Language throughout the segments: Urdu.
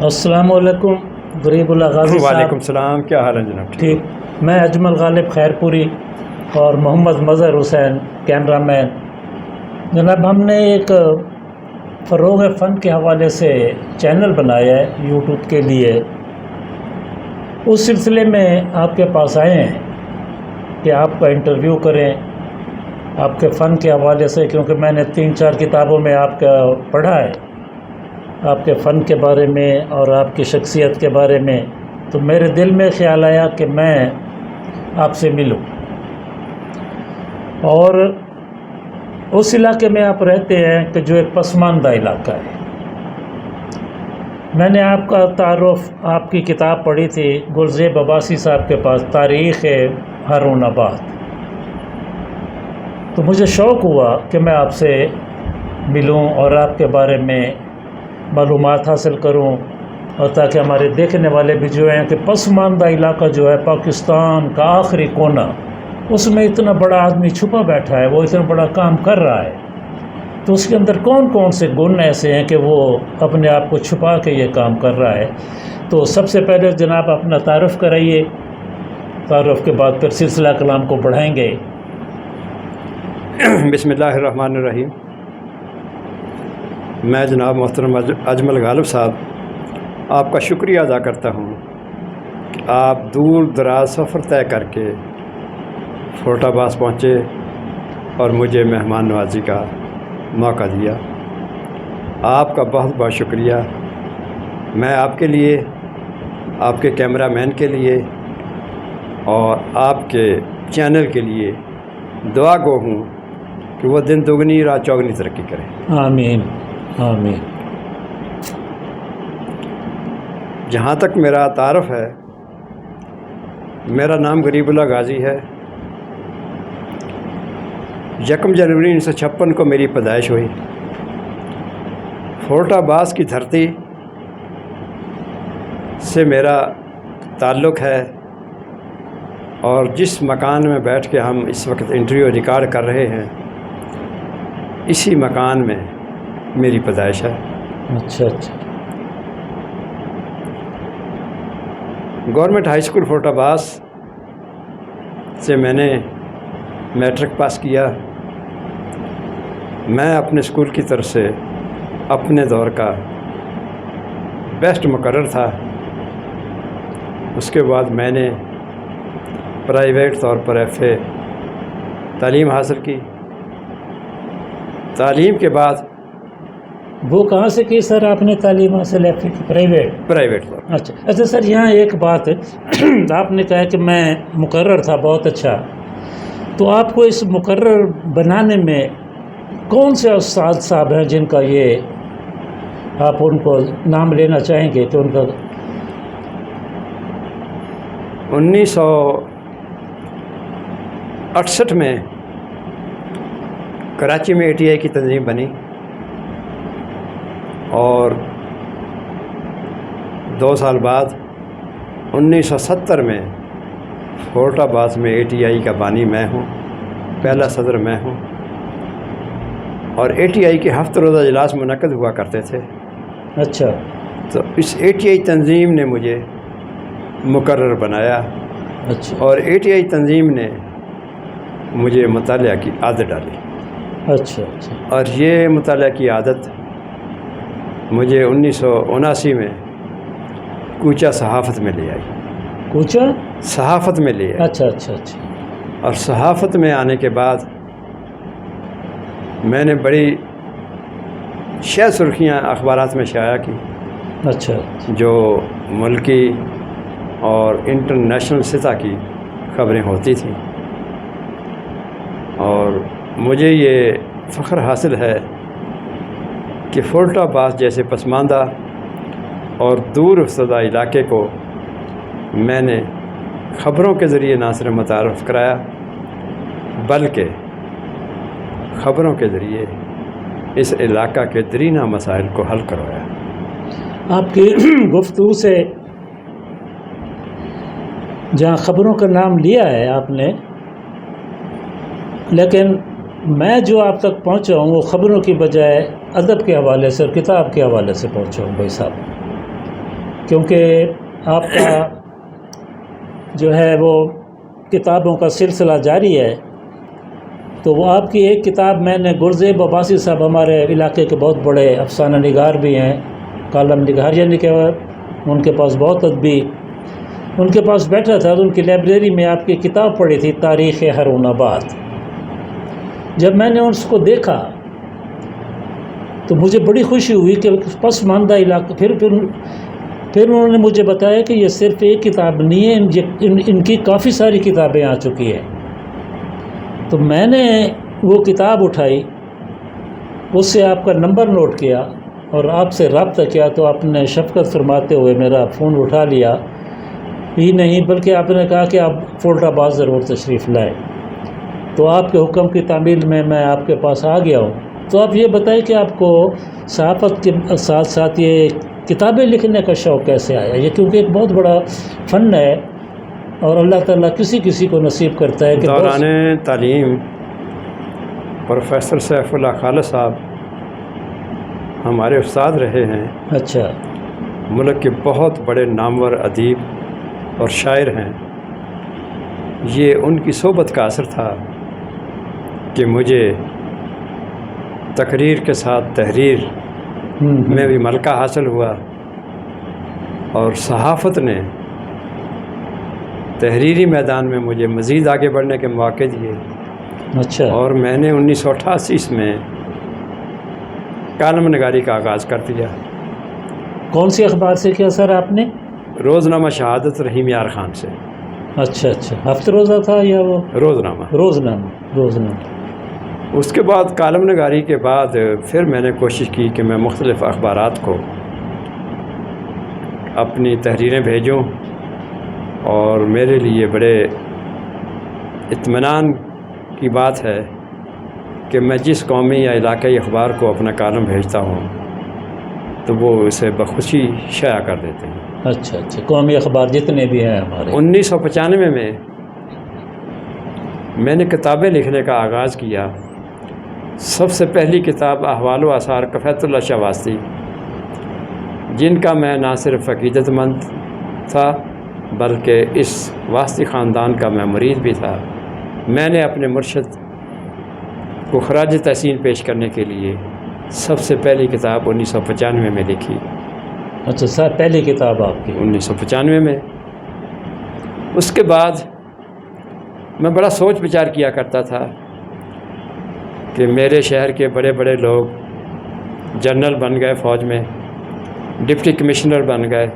السلام علیکم غریب اللہ غازی صاحب. وعلیکم السلام. کیا حال ہے جناب؟ ٹھیک. میں اجمل غالب خیرپوری اور محمد مظہر حسین کیمرہ مین. جناب ہم نے ایک فروغ فن کے حوالے سے چینل بنایا ہے یوٹیوب کے لیے. اس سلسلے میں آپ کے پاس آئے ہیں کہ آپ کا انٹرویو کریں آپ کے فن کے حوالے سے، کیونکہ میں نے 3-4 کتابوں میں آپ کا پڑھا ہے، آپ کے فن کے بارے میں اور آپ کی شخصیت کے بارے میں. تو میرے دل میں خیال آیا کہ میں آپ سے ملوں. اور اس علاقے میں آپ رہتے ہیں کہ جو ایک پسماندہ علاقہ ہے. میں نے آپ کا تعارف آپ کی کتاب پڑھی تھی گلزیب عباسی صاحب کے پاس، تاریخ ہارون آباد. تو مجھے شوق ہوا کہ میں آپ سے ملوں اور آپ کے بارے میں معلومات حاصل کروں، اور تاکہ ہمارے دیکھنے والے بھی جو ہیں کہ پسماندہ علاقہ جو ہے پاکستان کا آخری کونا، اس میں اتنا بڑا آدمی چھپا بیٹھا ہے، وہ اتنا بڑا کام کر رہا ہے، تو اس کے اندر کون کون سے گن ایسے ہیں کہ وہ اپنے آپ کو چھپا کے یہ کام کر رہا ہے. تو سب سے پہلے جناب اپنا تعارف کرائیے، تعارف کے بعد پھر سلسلہ کلام کو بڑھائیں گے. بسم اللہ الرحمن الرحیم. میں جناب محترم اجمل غالب صاحب آپ کا شکریہ ادا کرتا ہوں کہ آپ دور دراز سفر طے کر کے فورٹ عباس پہنچے اور مجھے مہمان نوازی کا موقع دیا. آپ کا بہت بہت شکریہ. میں آپ کے لیے، آپ کے کیمرہ مین کے لیے اور آپ کے چینل کے لیے دعا گو ہوں کہ وہ دن دگنی رات چوگنی ترقی کرے. آمین آمین. جہاں تک میرا تعارف ہے، میرا نام غریب اللہ غازی ہے. 1 جنوری 1956 کو میری پیدائش ہوئی. فورٹ عباس کی دھرتی سے میرا تعلق ہے، اور جس مکان میں بیٹھ کے ہم اس وقت انٹرویو ریکارڈ کر رہے ہیں، اسی مکان میں میری پیدائش ہے. اچھا اچھا. گورنمنٹ ہائی اسکول فورٹ عباس سے میں نے میٹرک پاس کیا. میں اپنے اسکول کی طرف سے اپنے دور کا بیسٹ مقرر تھا. اس کے بعد میں نے پرائیویٹ طور پر FA تعلیم حاصل کی. تعلیم کے بعد وہ کہاں سے کی سر آپ نے تعلیم حاصل ہے؟ پرائیویٹ طور. اچھا اچھا سر، یہاں ایک بات ہے، آپ نے کہا کہ میں مقرر تھا. بہت اچھا. تو آپ کو اس مقرر بنانے میں کون سے استاد صاحب ہیں جن کا یہ آپ ان کو نام لینا چاہیں گے کہ ان کا؟ 1968 میں کراچی میں ATI کی تنظیم بنی، اور 2 سال بعد 1970 میں فورٹ عباس میں ATI کا بانی میں ہوں، پہلا صدر میں ہوں. اور ATI کے ہفتہ روزہ اجلاس منعقد ہوا کرتے تھے. اچھا. تو اس ATI تنظیم نے مجھے مقرر بنایا. اچھا. اور ATI تنظیم نے مجھے مطالعہ کی عادت ڈالی. اچھا اچھا. اور یہ مطالعہ کی عادت مجھے 1979 میں کوچہ صحافت میں لے آئی. کوچہ صحافت میں لے آئی. اچھا اچھا اچھا. اور صحافت میں آنے کے بعد میں نے بڑی سرخیاں اخبارات میں شائع کی. اچھا. جو ملکی اور انٹرنیشنل سطح کی خبریں ہوتی تھیں. اور مجھے یہ فخر حاصل ہے کہ فورٹ عباس جیسے پسماندہ اور دور افتادہ علاقے کو میں نے خبروں کے ذریعے نہ صرف متعارف کرایا، بلکہ خبروں کے ذریعے اس علاقہ کے درینہ مسائل کو حل کروایا. آپ کی گفتگو سے جہاں خبروں کا نام لیا ہے آپ نے، لیکن میں جو آپ تک پہنچا ہوں وہ خبروں کی بجائے ادب کے حوالے سے اور کتاب کے حوالے سے پہنچا ہوں بھائی صاحب، کیونکہ آپ کا جو ہے وہ کتابوں کا سلسلہ جاری ہے، تو وہ آپ کی ایک کتاب میں نے گرزیب عباسی صاحب ہمارے علاقے کے بہت بڑے افسانہ نگار بھی ہیں، کالم نگار یعنی کہ ان کے پاس بہت ادبی، ان کے پاس بیٹھا تھا تو ان کی لائبریری میں آپ کی کتاب پڑھی تھی تاریخ ہارون آباد۔ جب میں نے اس کو دیکھا تو مجھے بڑی خوشی ہوئی کہ پسماندہ علاقہ، پھر انہوں نے مجھے بتایا کہ یہ صرف ایک کتاب نہیں ہے، ان کی کافی ساری کتابیں آ چکی ہیں۔ تو میں نے وہ کتاب اٹھائی، اس سے آپ کا نمبر نوٹ کیا اور آپ سے رابطہ کیا، تو آپ نے شفقت فرماتے ہوئے میرا فون اٹھا لیا ہی نہیں بلکہ آپ نے کہا کہ آپ فیض آباد ضرور تشریف لائیں۔ تو آپ کے حکم کی تعمیل میں آپ کے پاس آ گیا ہوں۔ تو آپ یہ بتائیں کہ آپ کو صحافت کے ساتھ ساتھ یہ کتابیں لکھنے کا شوق کیسے آیا؟ یہ کیونکہ ایک بہت بڑا فن ہے اور اللہ تعالیٰ کسی کو نصیب کرتا ہے کہ دوران تعلیم پروفیسر سیف اللہ خالد صاحب ہمارے استاد رہے ہیں۔ اچھا، ملک کے بہت بڑے نامور ادیب اور شاعر ہیں۔ یہ ان کی صحبت کا اثر تھا کہ مجھے تقریر کے ساتھ تحریر میں بھی ملکہ حاصل ہوا، اور صحافت نے تحریری میدان میں مجھے مزید آگے بڑھنے کے مواقع دیے۔ اچھا، اور میں نے 1988 میں کالم نگاری کا آغاز کر دیا۔ کون سی اخبار سے کیا سر آپ نے؟ روزنامہ شہادت رحیم یار خان سے۔ اچھا، ہفت روزہ تھا یا وہ روزنامہ؟ اس کے بعد کالم نگاری کے بعد پھر میں نے کوشش کی کہ میں مختلف اخبارات کو اپنی تحریریں بھیجوں، اور میرے لیے بڑے اطمینان کی بات ہے کہ میں جس قومی یا علاقائی اخبار کو اپنا کالم بھیجتا ہوں تو وہ اسے بخوشی شائع کر دیتے ہیں۔ اچھا، قومی اخبار جتنے بھی ہیں ہمارے۔ 1995 میں نے کتابیں لکھنے کا آغاز کیا۔ سب سے پہلی کتاب احوال و آثار کفایت اللہ شاہ واسطی، جن کا میں نہ صرف عقیدت مند تھا بلکہ اس واسطی خاندان کا میں مرید بھی تھا، میں نے اپنے مرشد کو خراج تحسین پیش کرنے کے لیے سب سے پہلی کتاب 1995 میں لکھی۔ اچھا سر، پہلی کتاب آپ کی 1995 میں۔ اس کے بعد میں بڑا سوچ بچار کیا کرتا تھا کہ میرے شہر کے بڑے بڑے لوگ جنرل بن گئے، فوج میں ڈپٹی کمشنر بن گئے،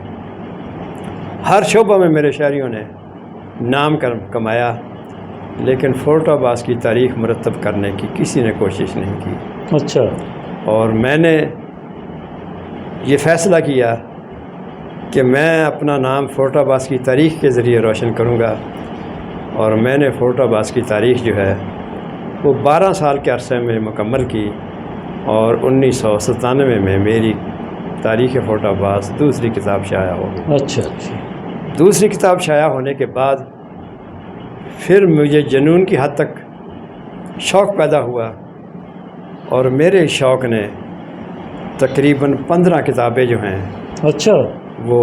ہر شعبہ میں میرے شہریوں نے نام کمایا، لیکن فورٹ آباس کی تاریخ مرتب کرنے کی کسی نے کوشش نہیں کی۔ اچھا، اور میں نے یہ فیصلہ کیا کہ میں اپنا نام فورٹ آباس کی تاریخ کے ذریعے روشن کروں گا، اور میں نے فورٹ آباس کی تاریخ جو ہے وہ 12 سال کے عرصے میں مکمل کی، اور 1997 میں میری تاریخ فورٹ آباس دوسری کتاب شائع ہو گئی۔ اچھا، دوسری کتاب شائع ہونے کے بعد پھر مجھے جنون کی حد تک شوق پیدا ہوا، اور میرے اس شوق نے تقریباً 15 کتابیں جو ہیں اچھا وہ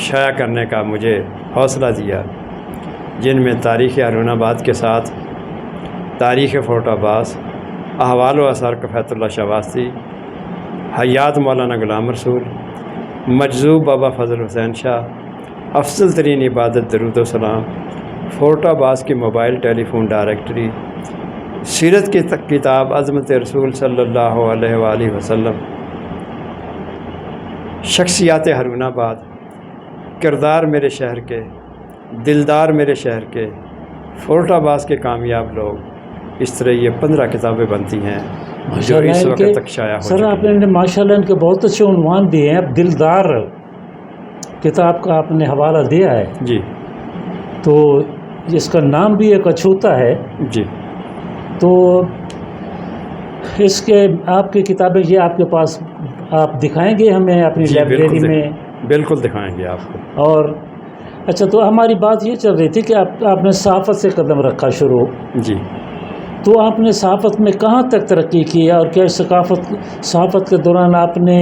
شائع کرنے کا مجھے حوصلہ دیا، جن میں تاریخ ہارون آباد کے ساتھ تاریخ فورٹ آباس، احوال و آثار کفایت اللہ شاہ واسطی، حیات مولانا غلام رسول، مجذوب بابا فضل حسین شاہ، افضل ترین عبادت درود و سلام، فورٹ آباس کی موبائل ٹیلی فون ڈائریکٹری، سیرت کی کتاب عظمت رسول صلی اللہ علیہ وآلہ وسلم، شخصیات ہارون آباد، کردار میرے شہر کے، دلدار میرے شہر کے، فورٹ آباس کے کامیاب لوگ، اس طرح یہ 15 کتابیں بنتی ہیں جو اس وقت تک شائع ہو چکی ہیں۔ سر آپ نے ماشاءاللہ ان کے بہت اچھے عنوان دیے ہیں۔ اب دلدار کتاب کا آپ نے حوالہ دیا ہے جی، تو اس کا نام بھی ایک اچھوتا ہے۔ جی، تو اس کے آپ کی کتابیں یہ آپ کے پاس آپ دکھائیں گے ہمیں اپنی جی، لائبریری میں؟ بالکل دکھائیں گے آپ کو۔ اور اچھا، تو ہماری بات یہ چل رہی تھی کہ آپ نے صحافت سے قدم رکھا شروع، جی، تو آپ نے صحافت میں کہاں تک ترقی کی اور کیا صحافت کے دوران آپ نے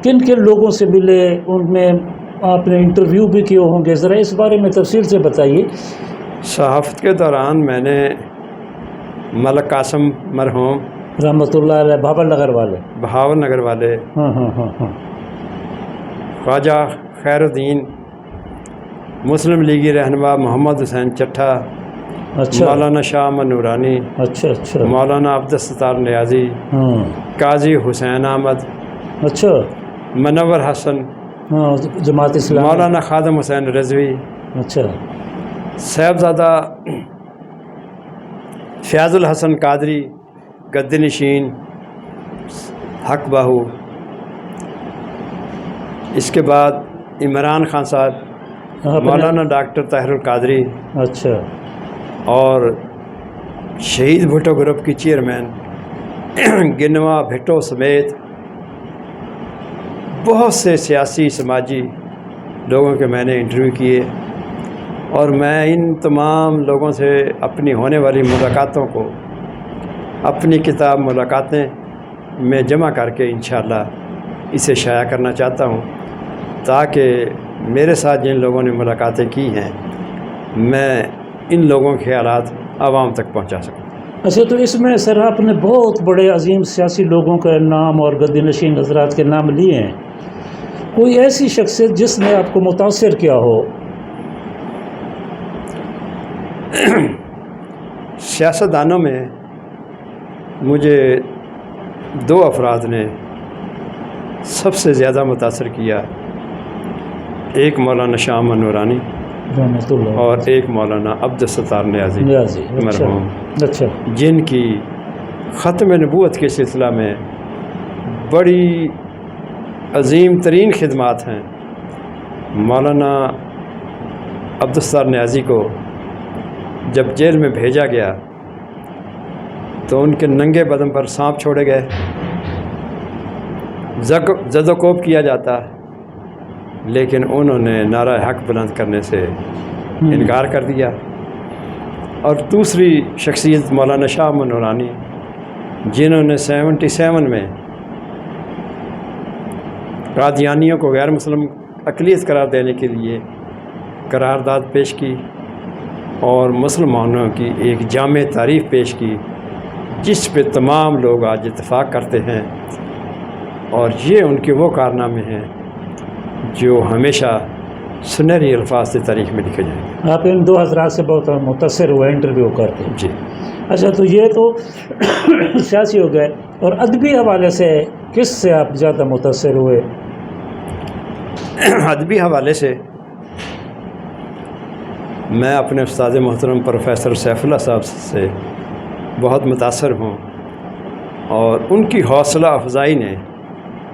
کن کن لوگوں سے ملے، ان میں آپ نے انٹرویو بھی کیے ہوں گے، ذرا اس بارے میں تفصیل سے بتائیے۔ صحافت کے دوران میں نے ملک قاسم مرحوم رحمۃ اللہ علیہ، بھاول نگر والے، بہاول نگر والے، ہاں ہاں ہاں ہاں، خواجہ خیر الدین، مسلم لیگی رہنما محمد حسین چٹھا، اچھا مولانا شاہ احمد نورانی، اچھا اچھا، مولانا عبدالستار نیازی، ہاں قاضی حسین احمد، اچھا، منور حسن، ہاں جماعت اسلامی، مولانا خادم حسین رضوی، اچھا صاحبزادہ فیاض الحسن قادری، گدی نشین، حق باہو، اس کے بعد عمران خان صاحب، آپ نے- مولانا ڈاکٹر طاہر القادری، اچھا اور شہید بھٹو گروپ کی چیئرمین گنوا بھٹو سمیت بہت سے سیاسی سماجی لوگوں کے میں نے انٹرویو کیے، اور میں ان تمام لوگوں سے اپنی ہونے والی ملاقاتوں کو اپنی کتاب ملاقاتیں میں جمع کر کے انشاءاللہ اسے شائع کرنا چاہتا ہوں، تاکہ میرے ساتھ جن لوگوں نے ملاقاتیں کی ہیں میں ان لوگوں کے خیالات عوام تک پہنچا سکوں۔ اچھا، تو اس میں سر آپ نے بہت بڑے عظیم سیاسی لوگوں کا نام اور گدی نشین حضرات کے نام لیے ہیں، کوئی ایسی شخصیت جس نے آپ کو متاثر کیا ہو؟ سیاستدانوں میں مجھے دو افراد نے سب سے زیادہ متاثر کیا، ایک مولانا شاہ احمد نورانی رحمۃ اللہ اور ایک مولانا عبدالستار نیازی نیازی، اچھا مرحوم، اچھا، جن کی ختم نبوت کے سلسلہ میں بڑی عظیم ترین خدمات ہیں۔ مولانا عبدالستار نیازی کو جب جیل میں بھیجا گیا تو ان کے ننگے بدن پر سانپ چھوڑے گئے، زد و کوب کیا جاتا، لیکن انہوں نے نعرہ حق بلند کرنے سے انکار کر دیا۔ اور دوسری شخصیت مولانا شاہ احمد نورانی، جنہوں نے 77 میں قادیانیوں کو غیر مسلم اقلیت قرار دینے کے لیے قرارداد پیش کی اور مسلمانوں کی ایک جامع تعریف پیش کی، جس پہ تمام لوگ آج اتفاق کرتے ہیں، اور یہ ان کے وہ کارنامے ہیں جو ہمیشہ سنہری الفاظ سے تاریخ میں لکھے جائیں گے۔ آپ ان دو حضرات سے بہت متاثر ہوئے انٹرویو کر کے؟ جی، اچھا، تو یہ تو سیاسی ہو گئے، اور ادبی حوالے سے کس سے آپ زیادہ متاثر ہوئے؟ ادبی حوالے سے میں اپنے استاد محترم پروفیسر سیف اللہ صاحب سے بہت متاثر ہوں، اور ان کی حوصلہ افزائی نے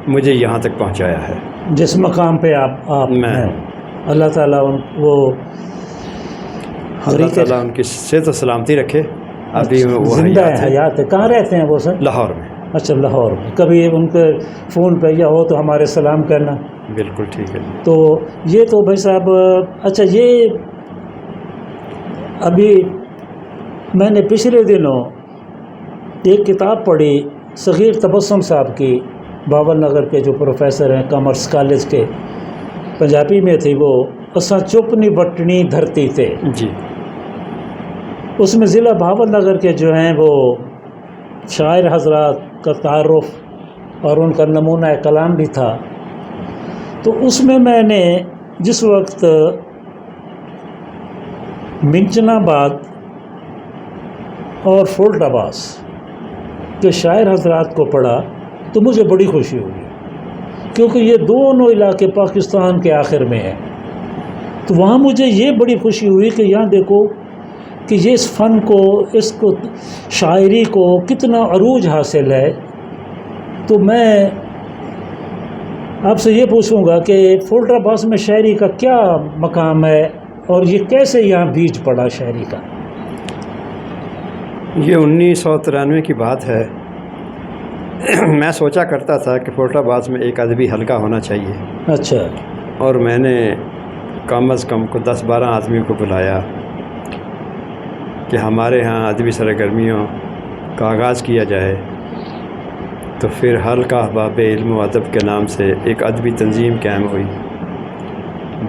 مجھے یہاں تک پہنچایا ہے جس مقام پہ آپ میں۔ ہیں، اللہ تعالیٰ وہ اللہ تعالیٰ ان کی صحت و سلامتی رکھے۔ ابھی وہ زندہ حیات ہیں، حیات ہے۔ کہاں رہتے ہیں وہ سر؟ لاہور میں۔ اچھا، لاہور میں۔ کبھی ان کے فون پہ یا ہو تو ہمارے سلام کرنا۔ بالکل ٹھیک ہے۔ تو یہ تو بھائی صاحب، اچھا، یہ ابھی میں نے پچھلے دنوں ایک کتاب پڑھی صغیر تبسم صاحب کی، بھاول نگر کے جو پروفیسر ہیں کامرس کالج کے، پنجابی میں تھی وہ، اساں چپ نہیں بٹنی دھرتی تے۔ جی، اس میں ضلع بھاول نگر کے جو ہیں وہ شاعر حضرات کا تعارف اور ان کا نمونہ کلام بھی تھا۔ تو اس میں نے جس وقت منچن آباد اور فولٹ عباس کے شاعر حضرات کو پڑھا تو مجھے بڑی خوشی ہوئی، کیونکہ یہ دونوں علاقے پاکستان کے آخر میں ہیں۔ تو وہاں مجھے یہ بڑی خوشی ہوئی کہ یہاں دیکھو کہ یہ اس فن کو، اس کو، شاعری کو کتنا عروج حاصل ہے۔ تو میں آپ سے یہ پوچھوں گا کہ فولٹ عباس میں شاعری کا کیا مقام ہے، اور یہ کیسے یہاں بیج پڑا شاعری کا؟ یہ 1993 کی بات ہے۔ میں سوچا کرتا تھا کہ فولٹ عباس میں ایک ادبی حلقہ ہونا چاہیے، اچھا، اور میں نے کم از کم کو 10-12 آدمیوں کو بلایا کہ ہمارے ہاں ادبی سرگرمیوں کا آغاز کیا جائے تو پھر حلقہ احباب علم و ادب کے نام سے ایک ادبی تنظیم قائم ہوئی۔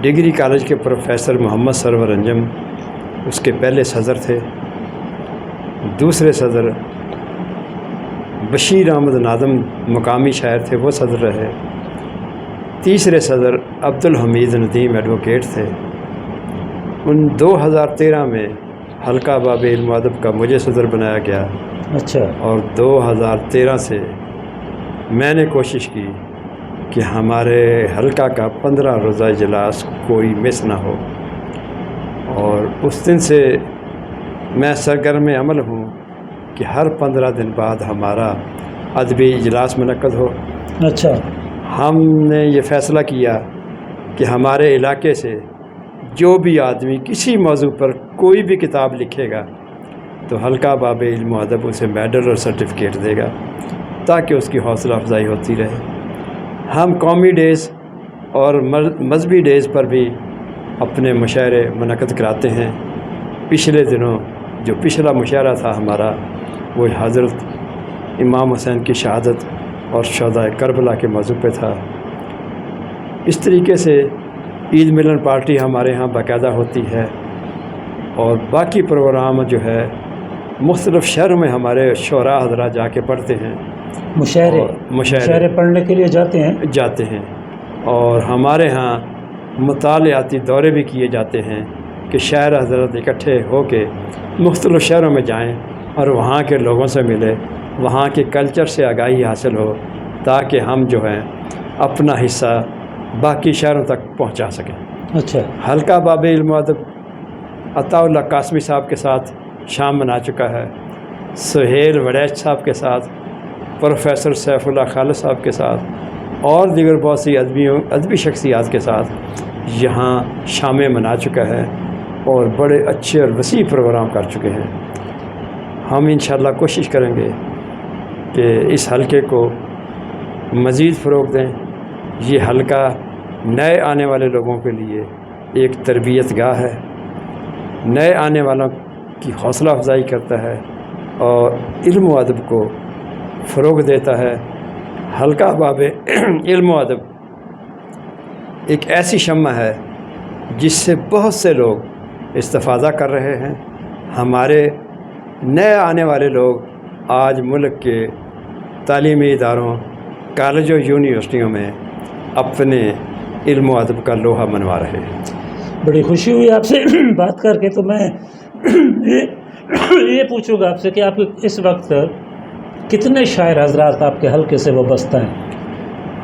ڈگری کالج کے پروفیسر محمد سرور انجم اس کے پہلے صدر تھے، دوسرے صدر بشیر احمد نادم مقامی شاعر تھے، وہ صدر رہے، تیسرے صدر عبدالحمید ندیم ایڈوکیٹ تھے۔ 2013 میں حلقہ احباب علم و ادب کا مجھے صدر بنایا گیا۔ اچھا۔ اور 2013 سے میں نے کوشش کی کہ ہمارے حلقہ کا 15 روزہ اجلاس کوئی مس نہ ہو، اور اس دن سے میں سرگرم عمل ہوں کہ ہر 15 دن بعد ہمارا ادبی اجلاس منعقد ہو۔ اچھا۔ ہم نے یہ فیصلہ کیا کہ ہمارے علاقے سے جو بھی آدمی کسی موضوع پر کوئی بھی کتاب لکھے گا تو حلقہ احباب علم و ادب اسے میڈل اور سرٹیفکیٹ دے گا تاکہ اس کی حوصلہ افزائی ہوتی رہے۔ ہم قومی ڈیز اور مذہبی ڈیز پر بھی اپنے مشاعرے منعقد کراتے ہیں۔ پچھلے دنوں جو پچھلا مشاعرہ تھا ہمارا، وہ حضرت امام حسین کی شہادت اور شہدائے کربلا کے موضوع پہ تھا۔ اس طریقے سے عید ملن پارٹی ہمارے ہاں باقاعدہ ہوتی ہے، اور باقی پروگرام جو ہے مختلف شہروں میں ہمارے شعراء حضرات جا کے پڑھتے ہیں، مشاعرے پڑھنے کے لیے جاتے ہیں، اور ہمارے ہاں مطالعاتی دورے بھی کیے جاتے ہیں کہ شاعر حضرات اکٹھے ہو کے مختلف شہروں میں جائیں اور وہاں کے لوگوں سے ملے، وہاں کے کلچر سے آگاہی حاصل ہو تاکہ ہم جو ہیں اپنا حصہ باقی شہروں تک پہنچا سکیں۔ اچھا۔ حلقہ احباب علم و ادب عطا اللہ قاسمی صاحب کے ساتھ شام منا چکا ہے، سہیل وڑیچ صاحب کے ساتھ، پروفیسر سیف اللہ خالد صاحب کے ساتھ، اور دیگر بہت سی ادبی شخصیات کے ساتھ یہاں شامیں منا چکا ہے اور بڑے اچھے اور وسیع پروگرام کر چکے ہیں۔ ہم انشاءاللہ کوشش کریں گے کہ اس حلقے کو مزید فروغ دیں۔ یہ حلقہ نئے آنے والے لوگوں کے لیے ایک تربیت گاہ ہے، نئے آنے والوں کی حوصلہ افزائی کرتا ہے اور علم و ادب کو فروغ دیتا ہے۔ حلقہ احباب علم و ادب ایک ایسی شمع ہے جس سے بہت سے لوگ استفادہ کر رہے ہیں۔ ہمارے نئے آنے والے لوگ آج ملک کے تعلیمی اداروں، کالجوں، یونیورسٹیوں میں اپنے علم و ادب کا لوہا منوا رہے ہیں۔ بڑی خوشی ہوئی آپ سے بات کر کے، تو میں یہ پوچھوں گا آپ سے کہ آپ اس وقت کتنے شاعر حضرات آپ کے حلقے سے وابستہ ہیں؟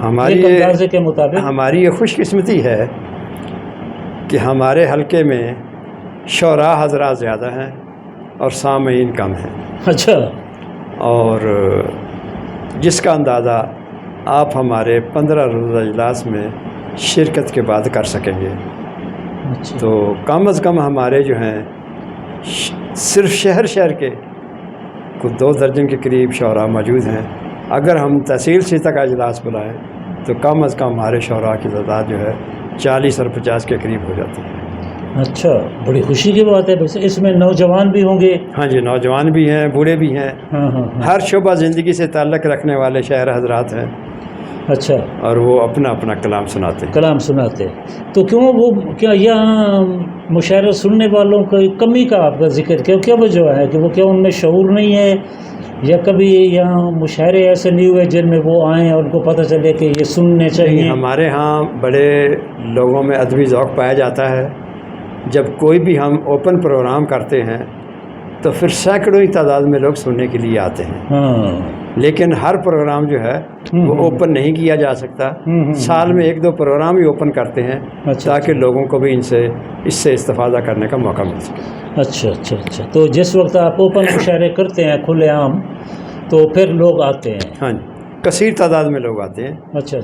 ہماری اندازے کے مطابق ہماری یہ خوش قسمتی ہے کہ ہمارے حلقے میں شعراء حضرات زیادہ ہیں اور سامعین کم ہیں۔ اچھا۔ اور جس کا اندازہ آپ ہمارے 15 روزہ اجلاس میں شرکت کے بعد کر سکیں گے۔ اچھا۔ تو کم از کم ہمارے جو ہیں صرف شہر کے کو 2 درجن کے قریب شعراء موجود ہیں۔ اگر ہم تحصیل سطح کا اجلاس بلائیں تو کم از کم ہمارے شعراء کی تعداد جو ہے 40 اور 50 کے قریب ہو جاتی ہے۔ اچھا، بڑی خوشی کی بات ہے۔ اس میں نوجوان بھی ہوں گے؟ ہاں جی، نوجوان بھی ہیں، بوڑھے بھی ہیں، ہاں۔ ہر شعبہ زندگی سے تعلق رکھنے والے شاعر حضرات ہیں۔ اچھا۔ اور وہ اپنا اپنا کلام سناتے تو کیا یہاں مشاعرہ سننے والوں کی کمی کا آپ کا ذکر کیا وجہ ہے کہ وہ کیا ان میں شعور نہیں ہے، یا کبھی یہاں مشاعرے ایسے نہیں ہوئے جن میں وہ آئیں اور ان کو پتہ چلے کہ یہ سننے چاہیے؟ ہمارے ہاں بڑے لوگوں میں ادبی ذوق پایا جاتا ہے۔ جب کوئی بھی ہم اوپن پروگرام کرتے ہیں تو پھر سینکڑوں ہی تعداد میں لوگ سننے کے لیے آتے ہیں۔ ہاں۔ لیکن ہر پروگرام جو ہے وہ اوپن نہیں کیا جا سکتا۔ سال میں 1-2 پروگرام ہی اوپن کرتے ہیں تاکہ لوگوں کو بھی اس سے استفادہ کرنے کا موقع مل سکے۔ اچھا۔ تو جس وقت آپ اوپن مشاعرے کرتے ہیں کھلے عام، تو پھر لوگ آتے ہیں؟ ہاں جی، کثیر تعداد میں لوگ آتے ہیں۔ اچھا۔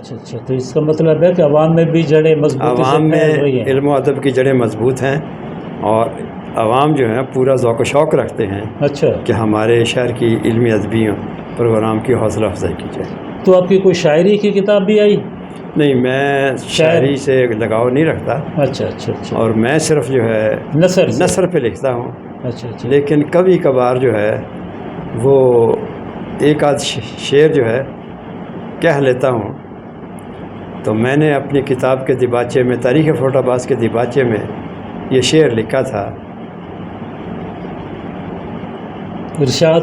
تو اس کا مطلب ہے کہ عوام میں بھی جڑیں مضبوط، عوام میں علم و ادب کی جڑیں مضبوط ہیں، اور عوام جو ہیں پورا ذوق و شوق رکھتے ہیں اچھا کہ ہمارے شہر کی علمی ادبی پروگرام کی حوصلہ افزائی کی جائے۔ تو آپ کی کوئی شاعری کی کتاب بھی آئی؟ نہیں، میں شاعری سے لگاؤ نہیں رکھتا۔ اچھا۔ اور میں صرف جو ہے نثر پہ لکھتا ہوں۔ اچھا۔ لیکن کبھی کبھار جو ہے وہ ایک آدھ شعر جو ہے کہہ لیتا ہوں. تو میں نے اپنی کتاب کے دیباچے میں، تاریخ فیروز آباد کے دیباچے میں یہ شعر لکھا تھا. ارشاد.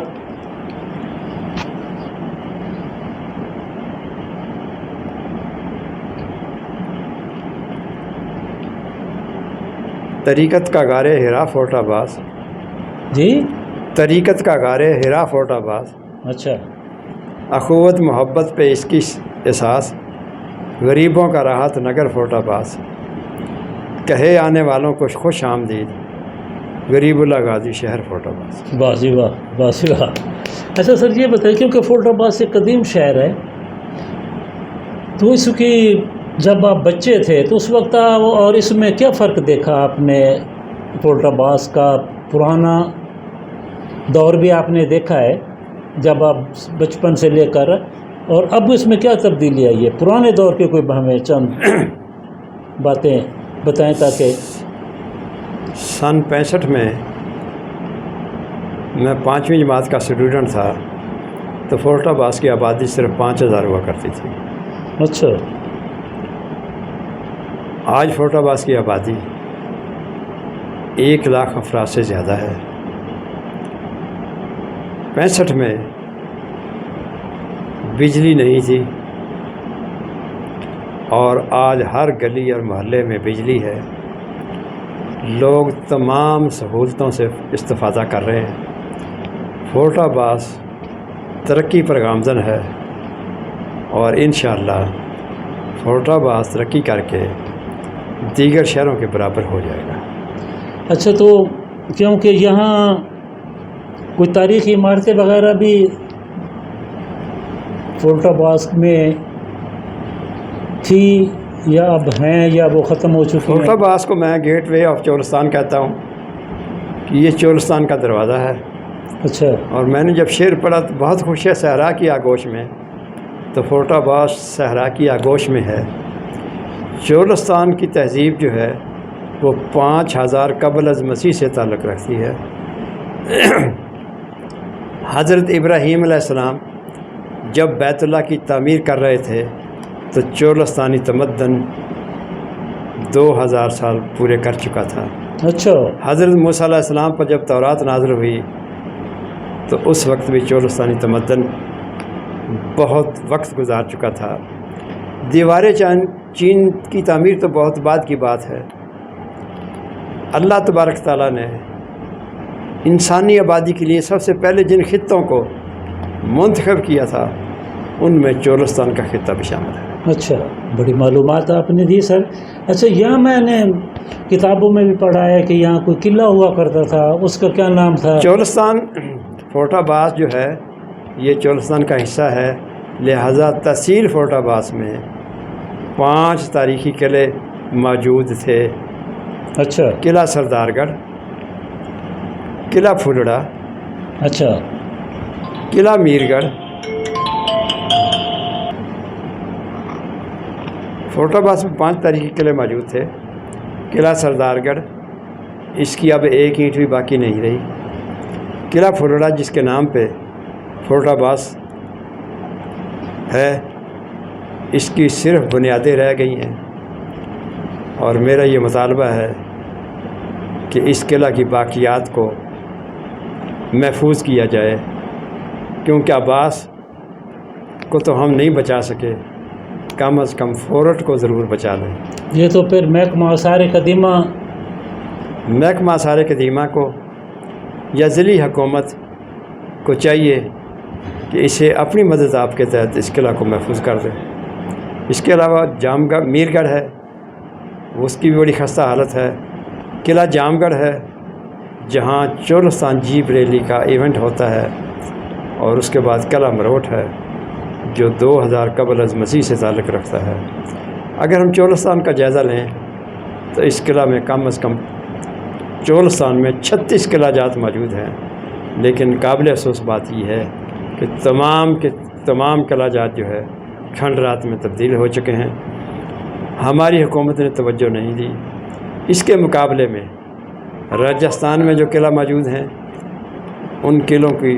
طریقت کا غار ہرا فیروز آباد، جی. طریقت کا غار ہرا فیروز آباد، اچھا. اخوت محبت پہ اس کی احساس، غریبوں کا راحت نگر فیروز آباد، کہے آنے والوں کو خوش آمدید، غریب اللہ غازی شہر فیروز آباد. واہ جی واہ، واہ جی واہ. اچھا سر یہ بتائیے، کیونکہ فیروز آباد سے قدیم شہر ہے، تو اس کی جب آپ بچے تھے تو اس وقت اور اس میں کیا فرق دیکھا آپ نے؟ فیروز آباد کا پرانا دور بھی آپ نے دیکھا ہے جب آپ بچپن سے لے کر، اور اب اس میں کیا تبدیلی آئی ہے؟ پرانے دور کے کوئی ہمیں چند باتیں بتائیں تاکہ. سن 65 میں 5ویں جماعت کا اسٹوڈنٹ تھا تو فیروز آباد کی آبادی صرف 5000 ہوا کرتی تھی. اچھا. آج فیروز آباد کی آبادی 1 لاکھ افراد سے زیادہ ہے. 65 میں بجلی نہیں تھی اور آج ہر گلی اور محلے میں بجلی ہے. لوگ تمام سہولتوں سے استفادہ کر رہے ہیں. فیروز آباد ترقی پر گامزن ہے اور انشاءاللہ فیروز آباد ترقی کر کے دیگر شہروں کے برابر ہو جائے گا. اچھا، تو کیونکہ یہاں کوئی تاریخی عمارتیں وغیرہ بھی فیروز آباد میں تھی یا اب ہیں یا وہ ختم ہو چکی فیروز ہیں؟ آباد کو میں گیٹ وے آف چولستان کہتا ہوں کہ یہ چولستان کا دروازہ ہے. اچھا. اور میں نے جب شعر پڑھا تو بہت خوش ہے صحرا کی آگوش میں، تو فیروز آباد صحرا کی آگوش میں ہے. چولستان کی تہذیب جو ہے وہ 5000 قبل از مسیح سے تعلق رکھتی ہے. حضرت ابراہیم علیہ السلام جب بیت اللہ کی تعمیر کر رہے تھے تو چولستانی تمدن 2000 سال پورے کر چکا تھا. اچھا. حضرت موسیٰ علیہ السلام پر جب تورات نازل ہوئی تو اس وقت بھی چولستانی تمدن بہت وقت گزار چکا تھا. دیواریں چین کی تعمیر تو بہت بعد کی بات ہے. اللہ تبارک تعالیٰ نے انسانی آبادی کے لیے سب سے پہلے جن خطوں کو منتخب کیا تھا ان میں چولستان کا خطہ بھی شامل ہے. اچھا، بڑی معلومات آپ نے دی سر. اچھا، یہاں میں نے کتابوں میں بھی پڑھا ہے کہ یہاں کوئی قلعہ ہوا کرتا تھا، اس کا کیا نام تھا؟ چولستان فیروز آباد جو ہے یہ چولستان کا حصہ ہے، لہذا تحصیل فیروز آباد میں 5 تاریخی قلعے موجود تھے. اچھا. قلعہ سردار گڑھ، قلعہ پھولڑا، اچھا. قلعہ میر گڑھ. فیروز آباد میں 5 تاریخی قلعے موجود تھے. قلعہ سردار گڑھ، اس کی اب ایک اینٹ بھی باقی نہیں رہی. قلعہ پھولڑا جس کے نام پہ فیروز آباد ہے، اس کی صرف بنیادیں رہ گئی ہیں اور میرا یہ مطالبہ ہے کہ اس قلعہ کی باقیات کو محفوظ کیا جائے، کیونکہ عباس کو تو ہم نہیں بچا سکے، کم از کم فورٹ کو ضرور بچا لیں. یہ تو پھر محکمہ آثار قدیمہ کو یا ضلعی حکومت کو چاہیے کہ اسے اپنی مدد آپ کے تحت اس قلعہ کو محفوظ کر دیں. اس کے علاوہ جام گڑھ میر گڑھ ہے، اس کی بھی بڑی خستہ حالت ہے. قلعہ جام گڑھ ہے جہاں چولستان جیپ ریلی کا ایونٹ ہوتا ہے، اور اس کے بعد قلعہ مروٹ ہے جو 2000 قبل از مسیح سے تعلق رکھتا ہے. اگر ہم چولستان کا جائزہ لیں تو اس قلعہ میں کم از کم چولستان میں 36 قلعہ جات موجود ہیں، لیکن قابل افسوس بات یہ ہے کہ تمام قلعہ جات جو ہے کھنڈرات میں تبدیل ہو چکے ہیں. ہماری حکومت نے توجہ نہیں دی. اس کے مقابلے میں راجستھان میں جو قلعہ موجود ہیں ان قلعوں کی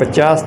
50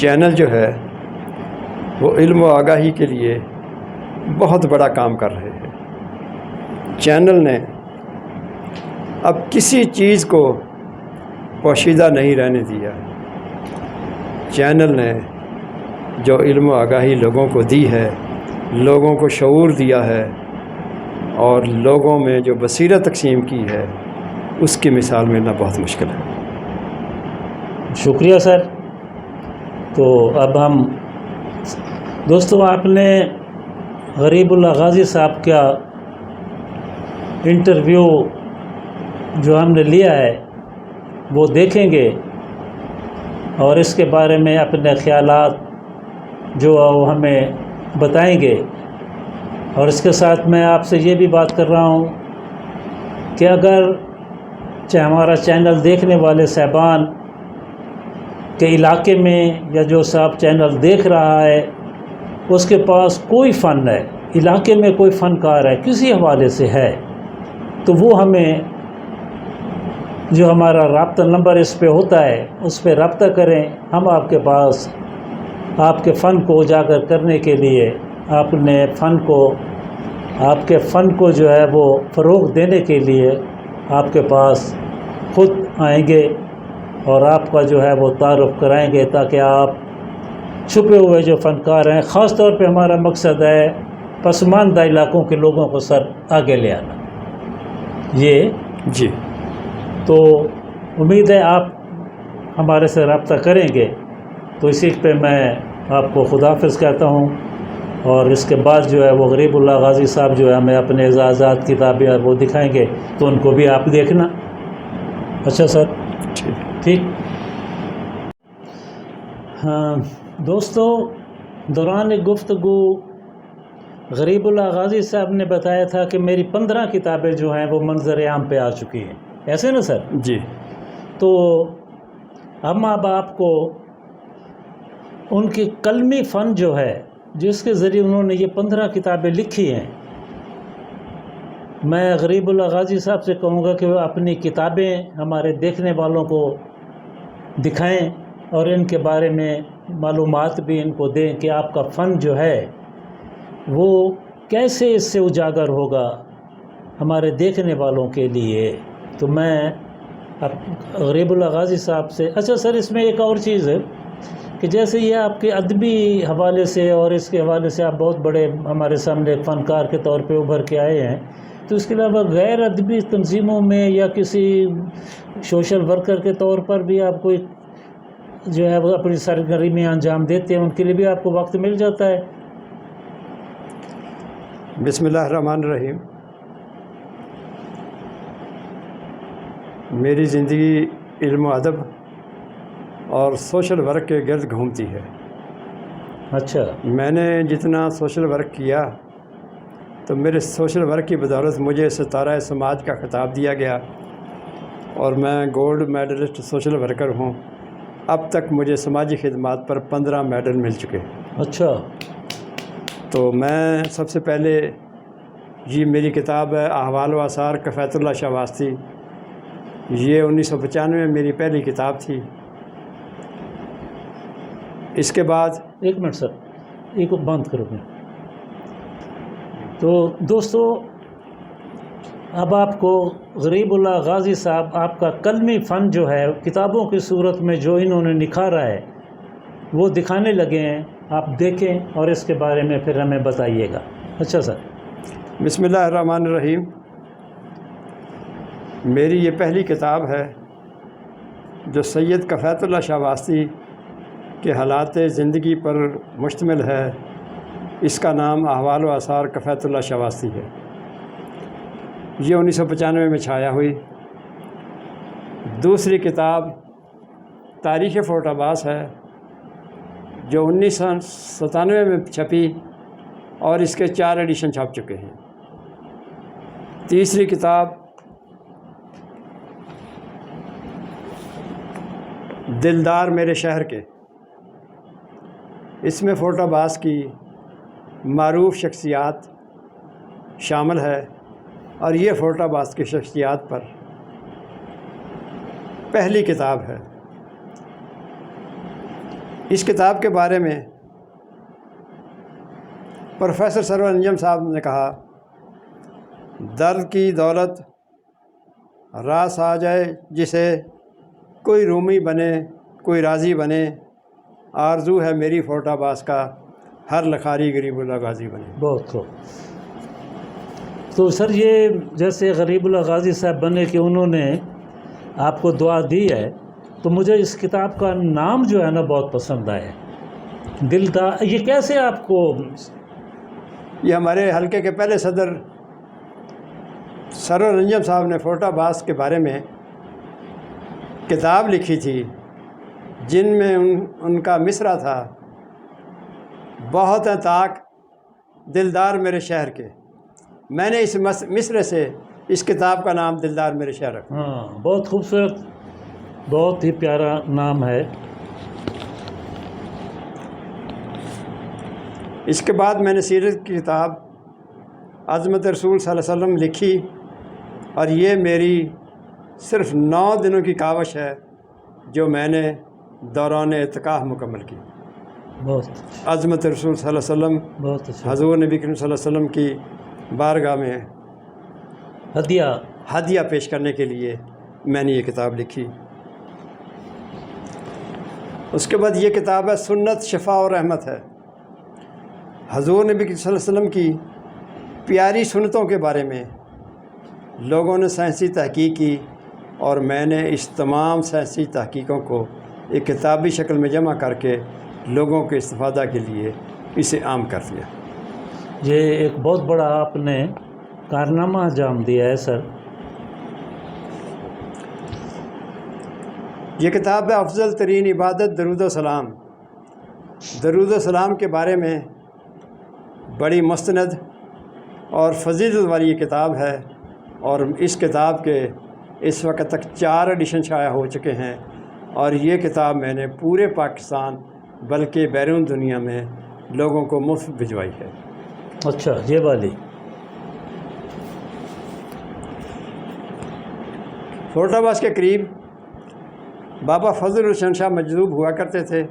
چینل جو ہے وہ علم و آگاہی کے لیے بہت بڑا کام کر رہے ہیں۔ چینل نے اب کسی چیز کو پوشیدہ نہیں رہنے دیا۔ چینل نے جو علم و آگاہی لوگوں کو دی ہے، لوگوں کو شعور دیا ہے اور لوگوں میں جو بصیرت تقسیم کی ہے، اس کی مثال ملنا بہت مشکل ہے۔ شکریہ سر۔ تو اب ہم دوستوں، آپ نے غریب اللہ غازی صاحب کا انٹرویو جو ہم نے لیا ہے وہ دیکھیں گے اور اس کے بارے میں اپنے خیالات جو ہمیں بتائیں گے۔ اور اس کے ساتھ میں آپ سے یہ بھی بات کر رہا ہوں کہ اگر چاہے ہمارا چینل دیکھنے والے صاحبان کے علاقے میں یا جو صاحب چینل دیکھ رہا ہے اس کے پاس کوئی فن ہے، علاقے میں کوئی فنکار ہے، کسی حوالے سے ہے، تو وہ ہمیں جو ہمارا رابطہ نمبر اس پہ ہوتا ہے اس پہ رابطہ کریں۔ ہم آپ کے پاس آپ کے فن کو اجاگر کرنے کے لیے، آپ کے فن کو جو ہے وہ فروغ دینے کے لیے آپ کے پاس خود آئیں گے اور آپ کا جو ہے وہ تعارف کرائیں گے، تاکہ آپ چھپے ہوئے جو فنکار ہیں، خاص طور پہ ہمارا مقصد ہے پسماندہ علاقوں کے لوگوں کو سر آگے لے آنا۔ یہ جی، تو امید ہے آپ ہمارے سے رابطہ کریں گے۔ تو اسی پہ میں آپ کو خداحافظ کہتا ہوں، اور اس کے بعد جو ہے وہ غریب اللہ غازی صاحب جو ہے ہمیں اپنے اعزازات کتابیں اور وہ دکھائیں گے، تو ان کو بھی آپ دیکھنا۔ اچھا سر، ٹھیک۔ ہاں دوستو، دوران گفتگو غریب اللہ غازی صاحب نے بتایا تھا کہ میری 15 کتابیں جو ہیں وہ منظر عام پہ آ چکی ہیں، ایسے نا سر؟ جی۔ تو ہم اب آپ کو ان کی قلمی فن جو ہے، جس کے ذریعے انہوں نے یہ 15 کتابیں لکھی ہیں، میں غریب اللہ غازی صاحب سے کہوں گا کہ وہ اپنی کتابیں ہمارے دیکھنے والوں کو دکھائیں اور ان کے بارے میں معلومات بھی ان کو دیں کہ آپ کا فن جو ہے وہ کیسے اس سے اجاگر ہوگا ہمارے دیکھنے والوں کے لیے۔ تو میں اب غریب اللہ غازی صاحب سے، اچھا سر، اس میں ایک اور چیز ہے کہ جیسے یہ آپ کے ادبی حوالے سے اور اس کے حوالے سے آپ بہت بڑے ہمارے سامنے ایک فنکار کے طور پہ ابھر کے آئے ہیں، تو اس کے علاوہ غیر ادبی تنظیموں میں یا کسی سوشل ورکر کے طور پر بھی آپ کوئی جو ہے وہ اپنی سرگرمیاں انجام دیتے ہیں، ان کے لیے بھی آپ کو وقت مل جاتا ہے؟ بسم اللہ الرحمن الرحیم۔ میری زندگی علم و ادب اور سوشل ورک کے گرد گھومتی ہے۔ اچھا، میں نے جتنا سوشل ورک کیا تو میرے سوشل ورک کی بدولت مجھے ستارہ سماج کا خطاب دیا گیا اور میں گولڈ میڈلسٹ سوشل ورکر ہوں۔ اب تک مجھے سماجی خدمات پر 15 میڈل مل چکے۔ اچھا، تو میں سب سے پہلے، یہ میری کتاب ہے احوال و آثار کفایت اللہ شاہ واسطی، یہ 1995 میں میری پہلی کتاب تھی۔ اس کے بعد ایک منٹ سر، ایک بند کرو گے۔ تو دوستو، اب آپ کو غریب اللہ غازی صاحب آپ کا قلمی فن جو ہے کتابوں کی صورت میں جو انہوں نے نکھارا ہے وہ دکھانے لگے ہیں، آپ دیکھیں اور اس کے بارے میں پھر ہمیں بتائیے گا۔ اچھا سر، بسم اللہ الرحمن الرحیم۔ میری یہ پہلی کتاب ہے جو سید کفایت اللہ شاہ واسطی کے حالات زندگی پر مشتمل ہے۔ اس کا نام احوال و آثار کفایت اللہ شاہ واسطی ہے۔ یہ 1995 میں چھایا ہوئی۔ دوسری کتاب تاریخ فورٹ عباس ہے جو 1997 میں چھپی اور اس کے 4 ایڈیشن چھپ چکے ہیں۔ تیسری کتاب دلدار میرے شہر کے، اس میں فورٹ عباس کی معروف شخصیات شامل ہے اور یہ فورٹ عباس کی شخصیات پر پہلی کتاب ہے۔ اس کتاب کے بارے میں پروفیسر سرور انجم صاحب نے کہا، درد کی دولت راس آ جائے جسے، کوئی رومی بنے کوئی راضی بنے، آرزو ہے میری فورٹ عباس کا، ہر لکھاری غریب اللہ غازی بنے۔ بہت خوب۔ تو سر یہ جیسے غریب اللہ غازی صاحب بنے کہ انہوں نے آپ کو دعا دی ہے، تو مجھے اس کتاب کا نام جو ہے نا بہت پسند آیا، دلدار۔ یہ کیسے آپ کو؟ یہ ہمارے حلقے کے پہلے صدر سرور انجم صاحب نے فورٹ عباس کے بارے میں کتاب لکھی تھی، جن میں ان کا مصرع تھا، بہت ہیں طاق دلدار میرے شہر کے۔ میں نے اس مصرع سے اس کتاب کا نام دلدار میرے شہر رکھا۔ ہاں، بہت خوبصورت، بہت ہی پیارا نام ہے۔ اس کے بعد میں نے سیرت کی کتاب عظمت رسول صلی اللہ علیہ وسلم لکھی، اور یہ میری صرف 9 دنوں کی کاوش ہے جو میں نے دوران اعتکاف مکمل کی۔ بہت عظمت رسول صلی اللہ علیہ وسلم، بہت اچھا۔ حضور نبی کریم صلی اللہ علیہ وسلم کی بارگاہ میں ہدیہ پیش کرنے کے لیے میں نے یہ کتاب لکھی۔ اس کے بعد یہ کتاب ہے سنت شفا اور رحمت ہے، حضور نبی کریم صلی اللہ علیہ وسلم کی پیاری سنتوں کے بارے میں لوگوں نے سائنسی تحقیق کی، اور میں نے اس تمام سائنسی تحقیقوں کو ایک کتابی شکل میں جمع کر کے لوگوں کے استفادہ کے لیے اسے عام کر دیا۔ یہ ایک بہت بڑا آپ نے کارنامہ انجام دیا ہے سر۔ یہ کتاب ہے افضل ترین عبادت درود و سلام۔ درود و سلام کے بارے میں بڑی مستند اور فضیلت والی یہ کتاب ہے، اور اس کتاب کے اس وقت تک 4 ایڈیشن شائع ہو چکے ہیں، اور یہ کتاب میں نے پورے پاکستان بلکہ بیرون دنیا میں لوگوں کو مفت بھجوائی ہے۔ اچھا، یہ والی فورٹ عباس کے قریب بابا فضل حسین شاہ مجذوب ہوا کرتے تھے۔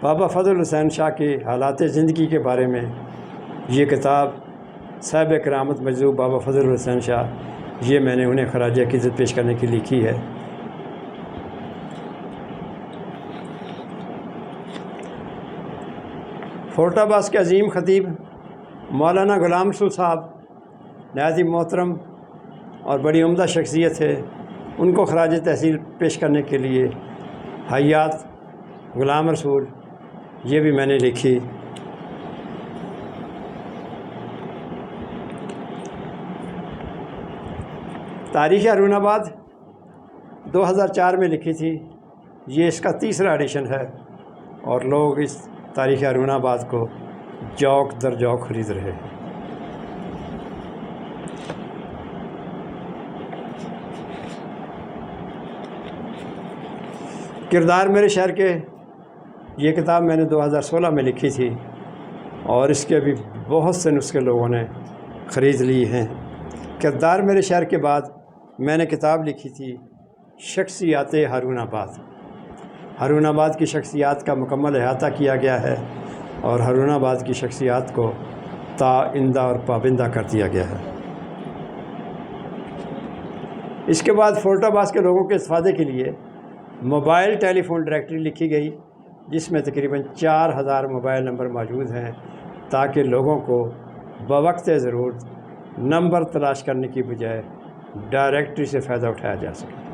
بابا فضل حسین شاہ کے حالات زندگی کے بارے میں یہ کتاب صاحب کرامت مجذوب بابا فضل حسین شاہ، یہ میں نے انہیں خراج عقیدت پیش کرنے کے لیے لکھی ہے۔ فورٹ عباس کے عظیم خطیب مولانا غلام رسول صاحب نہایت ہی محترم اور بڑی عمدہ شخصیت ہے، ان کو خراج تحسین پیش کرنے کے لیے حیات غلام رسول، یہ بھی میں نے لکھی۔ تاریخ ہارون آباد 2004 میں لکھی تھی، یہ اس کا 3را ایڈیشن ہے، اور لوگ اس تاریخ ہارون آباد کو جوک در جوک خرید رہے ہیں۔ کردار میرے شہر کے، یہ کتاب میں نے 2016 میں لکھی تھی، اور اس کے بھی بہت سے نسخے لوگوں نے خرید لی ہیں۔ کردار میرے شہر کے بعد میں نے کتاب لکھی تھی شخصیات ہارون آباد۔ ہارون آباد کی شخصیات کا مکمل احاطہ کیا گیا ہے، اور ہارون آباد کی شخصیات کو تائندہ اور پابندہ کر دیا گیا ہے۔ اس کے بعد فورٹ عباس کے لوگوں کے استفادے کے لیے موبائل ٹیلی فون ڈائریکٹری لکھی گئی، جس میں تقریباً 4000 موبائل نمبر موجود ہیں، تاکہ لوگوں کو بوقت ضرورت نمبر تلاش کرنے کی بجائے ڈائریکٹری سے فائدہ اٹھایا جا سکے۔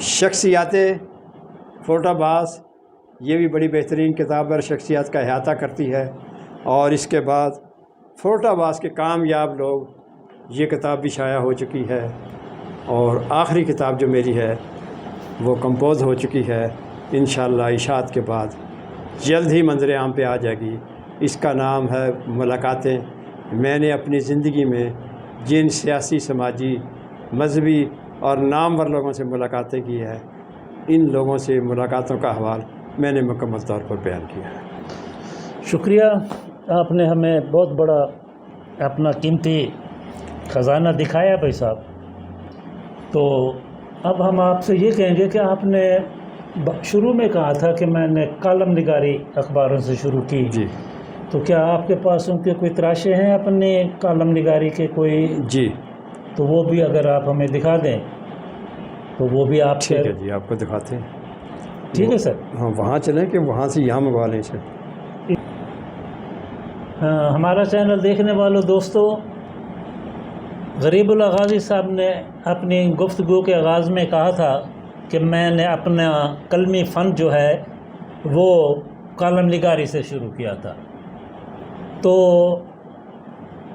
شخصیات فورٹ عباس، یہ بھی بڑی بہترین کتاب ہے، شخصیات کا احاطہ کرتی ہے۔ اور اس کے بعد فورٹ عباس کے کامیاب لوگ، یہ کتاب بھی شائع ہو چکی ہے، اور آخری کتاب جو میری ہے وہ کمپوز ہو چکی ہے، انشاءاللہ اشاعت کے بعد جلد ہی منظر عام پہ آ جائے گی۔ اس کا نام ہے ملاقاتیں۔ میں نے اپنی زندگی میں جن سیاسی، سماجی، مذہبی اور نامور لوگوں سے ملاقاتیں کی ہے، ان لوگوں سے ملاقاتوں کا احوال میں نے مکمل طور پر بیان کیا ہے۔ شکریہ، آپ نے ہمیں بہت بڑا اپنا قیمتی خزانہ دکھایا بھائی صاحب۔ تو اب ہم آپ سے یہ کہیں گے کہ آپ نے شروع میں کہا تھا کہ میں نے کالم نگاری اخباروں سے شروع کی، جی تو کیا آپ کے پاس ان کے کوئی تراشے ہیں اپنے کالم نگاری کے کوئی؟ جی تو وہ بھی اگر آپ ہمیں دکھا دیں تو وہ بھی آپ ٹھیک ہے جی، آپ کو دکھاتے ہیں۔ ٹھیک ہے سر۔ ہاں وہاں چلیں کہ وہاں سے یہاں منگوا لیں اسے؟ ہمارا چینل دیکھنے والوں دوستو، غریب اللہ غازی صاحب نے اپنی گفتگو کے آغاز میں کہا تھا کہ میں نے اپنا قلمی فن جو ہے وہ کالم نگاری سے شروع کیا تھا۔ تو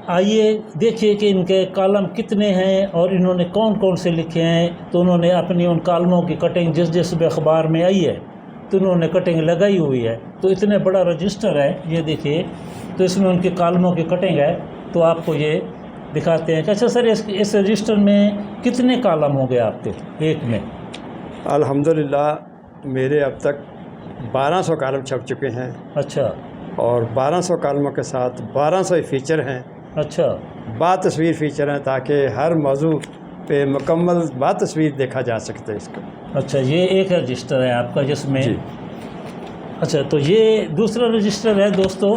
آئیے دیکھیے کہ ان کے کالم کتنے ہیں اور انہوں نے کون کون سے لکھے ہیں۔ تو انہوں نے اپنی ان کالموں کی کٹنگ جس بھی اخبار میں آئی ہے تو انہوں نے کٹنگ لگائی ہوئی ہے۔ تو اتنے بڑا رجسٹر ہے، یہ دیکھیے، تو اس میں ان کی کالموں کی کٹنگ ہے۔ تو آپ کو یہ دکھاتے ہیں کہ اچھا سر اس رجسٹر میں کتنے کالم ہوں گے آپ کے ایک میں؟ الحمدللہ میرے اب تک 1200 کالم چھپ چکے ہیں، اچھا اور 1200 کالموں کے ساتھ 1200 فیچر ہیں، اچھا با تصویر فیچر ہیں، تاکہ ہر موضوع پہ مکمل با تصویر دیکھا جا سکتا ہے اس کو۔ اچھا، یہ ایک رجسٹر ہے آپ کا جس میں جی اچھا، تو یہ دوسرا رجسٹر ہے دوستو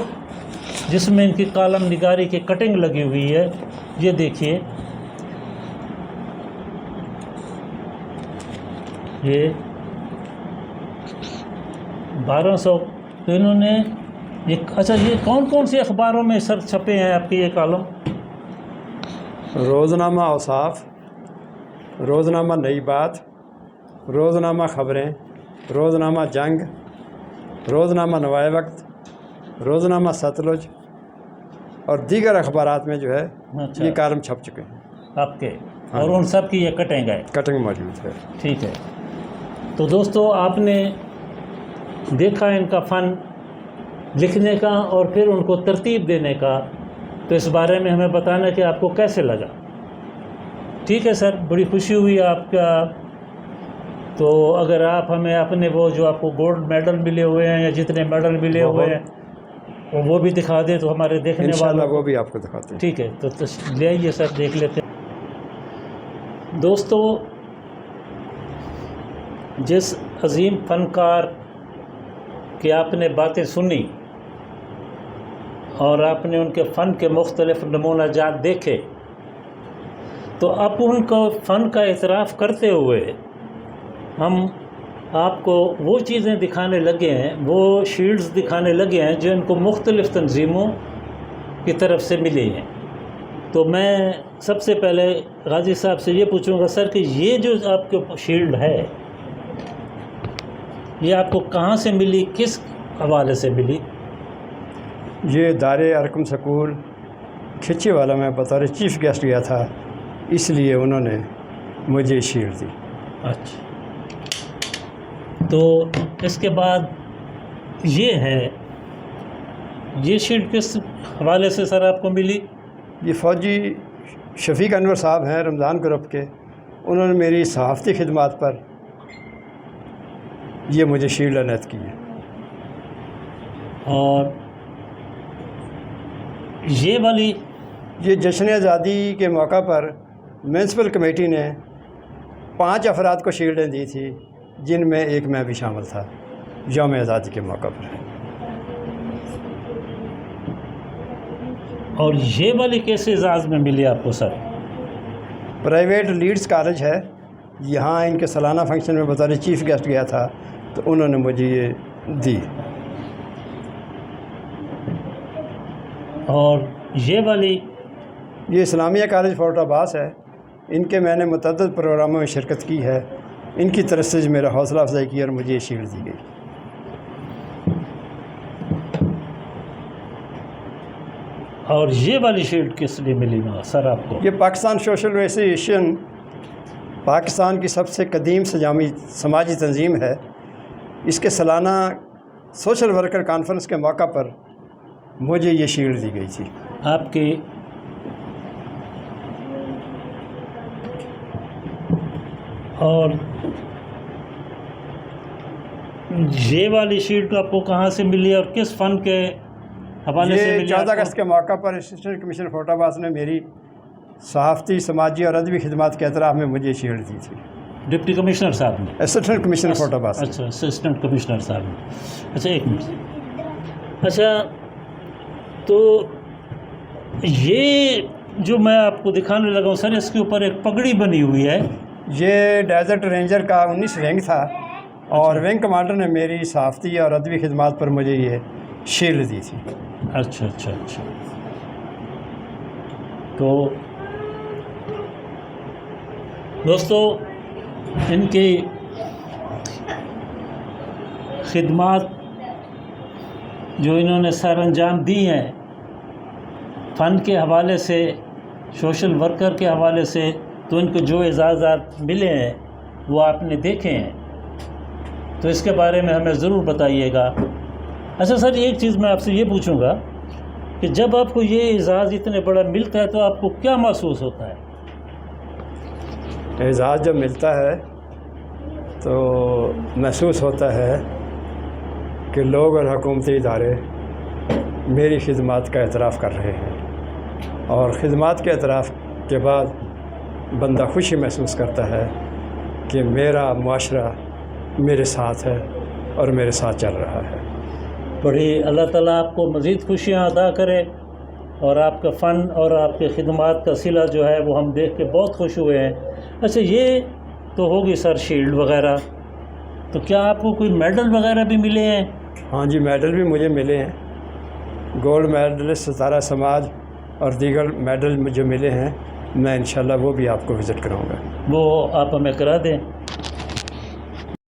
جس میں ان کی کالم نگاری کی کٹنگ لگی ہوئی ہے۔ یہ دیکھیے، یہ 1200۔ تو انہوں نے اچھا، یہ کون کون سی اخباروں میں سر چھپے ہیں آپ کے یہ کالم؟ روزنامہ اوصاف، روزنامہ نئی بات، روزنامہ خبریں، روزنامہ جنگ، روزنامہ نوائے وقت، روزنامہ ستلج اور دیگر اخبارات میں جو ہے اچھا، یہ کالم چھپ چکے ہیں آپ کے، اور ان سب کی یہ کٹنگ ہے؟ کٹنگ موجود ہے۔ ٹھیک ہے۔ تو دوستو آپ نے دیکھا ان کا فن لکھنے کا اور پھر ان کو ترتیب دینے کا، تو اس بارے میں ہمیں بتانا کہ آپ کو کیسے لگا۔ ٹھیک ہے سر، بڑی خوشی ہوئی آپ کا۔ تو اگر آپ ہمیں اپنے وہ جو آپ کو گولڈ میڈل ملے ہوئے ہیں یا جتنے میڈل ملے ہوئے ہیں وہ بھی دکھا دیں تو ہمارے دیکھنے انشاءاللہ والوں وہ بھی آپ کو دکھاتے ہیں۔ ٹھیک ہے، تو لے آئیے سر، دیکھ لیتے ہیں۔ دوستو، جس عظیم فنکار کی آپ نے باتیں سنی اور آپ نے ان کے فن کے مختلف نمونہ جات دیکھے، تو اب ان کو فن کا اعتراف کرتے ہوئے ہم آپ کو وہ چیزیں دکھانے لگے ہیں، وہ شیلڈز دکھانے لگے ہیں جو ان کو مختلف تنظیموں کی طرف سے ملی ہیں۔ تو میں سب سے پہلے غازی صاحب سے یہ پوچھوں گا سر کہ یہ جو آپ کے شیلڈ ہے یہ آپ کو کہاں سے ملی، کس حوالے سے ملی؟ یہ دار ارقم سکول کھچے والا میں بطور چیف گیسٹ گیا تھا، اس لیے انہوں نے مجھے شیلڈ دی۔ اچھا، تو اس کے بعد یہ ہے، یہ شیلڈ کس حوالے سے سر آپ کو ملی؟ یہ فوجی شفیق انور صاحب ہیں رمضان گروپ کے، انہوں نے میری صحافتی خدمات پر یہ مجھے شیلڈ عنایت کی ہے۔ اور یہ والی یہ جشن آزادی کے موقع پر میونسپل کمیٹی نے 5 افراد کو شیلڈیں دی تھی، جن میں ایک میں بھی شامل تھا، یوم آزادی کے موقع پر۔ اور یہ والی کیسے اعزاز میں ملی آپ کو سر؟ پرائیویٹ لیڈز کالج ہے، یہاں ان کے سالانہ فنکشن میں بطور چیف گیسٹ گیا تھا تو انہوں نے مجھے یہ دی۔ اور یہ والی یہ اسلامیہ کالج فورٹ عباس ہے، ان کے میں نے متعدد پروگراموں میں شرکت کی ہے، ان کی طرف سے میرا حوصلہ افزائی کی اور مجھے یہ شیلڈ دی گئی۔ اور یہ والی شیلڈ کس لیے ملی سر آپ کو؟ یہ پاکستان سوشل ایسوسیشن پاکستان کی سب سے قدیم سماجی تنظیم ہے، اس کے سالانہ سوشل ورکر کانفرنس کے موقع پر مجھے یہ شیلڈ دی گئی تھی۔ آپ کی اور یہ والی شیلڈ آپ کو کہاں سے ملی اور کس فن کے حوالے سے یہ ملی؟ 14 اگست کے موقع پر اسسٹنٹ کمشنر فورٹ عباس نے میری صحافتی، سماجی اور ادبی خدمات کے اعتراف میں مجھے شیلڈ دی تھی۔ ڈپٹی کمشنر صاحب نے؟ اسسٹنٹ کمشنر فورٹ عباس۔ اچھا اسسٹنٹ کمشنر صاحب نے۔ اچھا ایک منٹ، اچھا تو یہ جو میں آپ کو دکھانے لگا ہوں سر، اس کے اوپر ایک پگڑی بنی ہوئی ہے، یہ ڈیزرٹ رینجر کا 19 رینک تھا، اور ونگ کمانڈر نے میری صحافتی اور ادبی خدمات پر مجھے یہ شیلڈ دی تھی۔ اچھا اچھا اچھا، تو دوستو ان کی خدمات جو انہوں نے سر انجام دی ہیں، فن کے حوالے سے، سوشل ورکر کے حوالے سے، تو ان کو جو اعزازات ملے ہیں وہ آپ نے دیکھے ہیں، تو اس کے بارے میں ہمیں ضرور بتائیے گا۔ اچھا سر، ایک چیز میں آپ سے یہ پوچھوں گا کہ جب آپ کو یہ اعزاز اتنے بڑا ملتا ہے تو آپ کو کیا محسوس ہوتا ہے؟ اعزاز جب ملتا ہے تو محسوس ہوتا ہے کہ لوگ اور حکومتی ادارے میری خدمات کا اعتراف کر رہے ہیں، اور خدمات کے اعتراف کے بعد بندہ خوشی محسوس کرتا ہے کہ میرا معاشرہ میرے ساتھ ہے اور میرے ساتھ چل رہا ہے۔ بڑی اللہ تعالیٰ آپ کو مزید خوشیاں عطا کرے، اور آپ کا فن اور آپ کے خدمات کا صلہ جو ہے وہ ہم دیکھ کے بہت خوش ہوئے ہیں۔ اچھا یہ تو ہوگی سر شیلڈ وغیرہ، تو کیا آپ کو کوئی میڈل وغیرہ بھی ملے ہیں؟ ہاں جی، میڈل بھی مجھے ملے ہیں، گولڈ میڈل ستارہ سماج اور دیگر میڈل جو ملے ہیں، میں انشاءاللہ وہ بھی آپ کو وزٹ کراؤں گا۔ وہ آپ ہمیں کرا دیں۔